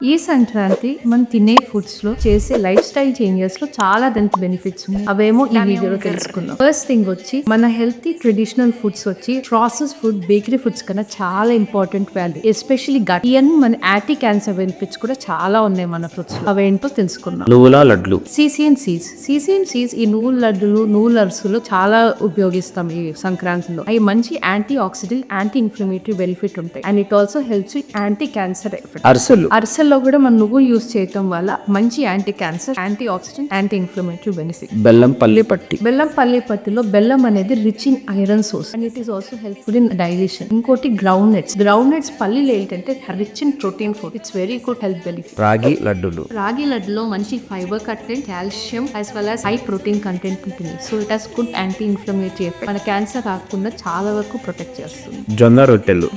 ఈ సంక్రాంతి మనం తినే ఫుడ్స్ లో చేసే లైఫ్ స్టైల్ చేంజెస్ లో చాలా బెనిఫిట్స్ ఉన్నాయి. అవేమో ఈ వీడియోలో తెలుసుకుందాం. ఫస్ట్ థింగ్ వచ్చి మన హెల్తీ ట్రెడిషనల్ ఫుడ్స్ వచ్చి ప్రాసెస్ ఫుడ్, బేకరీ ఫుడ్స్ కన్నా చాలా ఇంపార్టెంట్ వాల్యూ, ఎస్పెషల్లీ గట్ మన యాంటీ క్యాన్సర్ బెనిఫిట్స్ కూడా చాలా ఉన్నాయి మన ఫుడ్స్ లో. అవేంటో తెలుసుకుందాం. నువ్వుల లడ్లు, సీసియన్ సీడ్స్ ఈ నువ్వుల లడ్డులు, నువ్వుల అరుసులు చాలా ఉపయోగిస్తాం ఈ సంక్రాంతిలో. అవి మంచి antioxidant, anti inflammatory benefit ఉంటాయి. And it also helps anti cancer effect. అరిసెల్లో కూడా మనం నువ్వు యూస్ చేయటం వల్ల మంచి anti cancer, antioxidant, anti inflammatory benefit. బెల్లం పల్లి పట్టిలో బెల్లం అనేది rich in iron source and it is also helpful in digestion. ఇంకోటి గ్రౌండ్ నట్స్ పల్లీలు ఏంటంటే rich in protein food. It's very good health benefit. Ragi లడ్డులో మంచి fibre content, calcium as well as high protein content ఉంటుంది. So it has good anti inflammatory effect. మన cancer కాకుండా చాలా వరకు ప్రొటెక్ట్ చేస్తుంది. జొన్న రొట్టెలు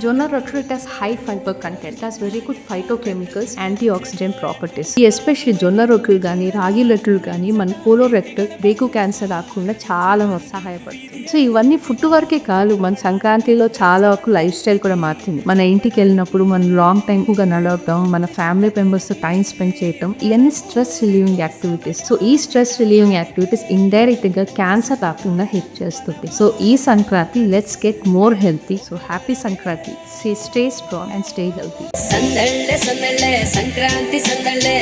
it has high fibre content, it has very good phytochemicals, anti oxidant properties. Especially జొన్న రొట్టెలు కానీ రాగి లడ్డులు కానీ మన కోలోరెక్టల్, రేకు క్యాన్సర్ రాకుండా చాలా సహాయపడుతుంది. సో ఇవన్నీ ఫుడ్ వరకే కాదు, మన సంక్రాంతిలో చాలా వరకు లైఫ్ స్టైల్ కూడా మారుతుంది. మన ఇంటికి వెళ్ళినప్పుడు మనం లాంగ్ టైం గా నడవడం, మన ఫ్యామిలీ మెంబర్స్ తో టైం స్పెండ్ చేయడం, ఇవన్నీ స్ట్రెస్ రిలీవింగ్ యాక్టివిటీస్. సో ఈ స్ట్రెస్ రిలీవింగ్ యాక్టివిటీస్ ఇండైరెక్ట్ గా క్యాన్సర్ రాకుండా హెల్ప్ చేస్తుంది. సో ఈ Sankranti let's get more healthy. So happy Sankranti. Stay strong and stay healthy. Sankranti సందళ్ళే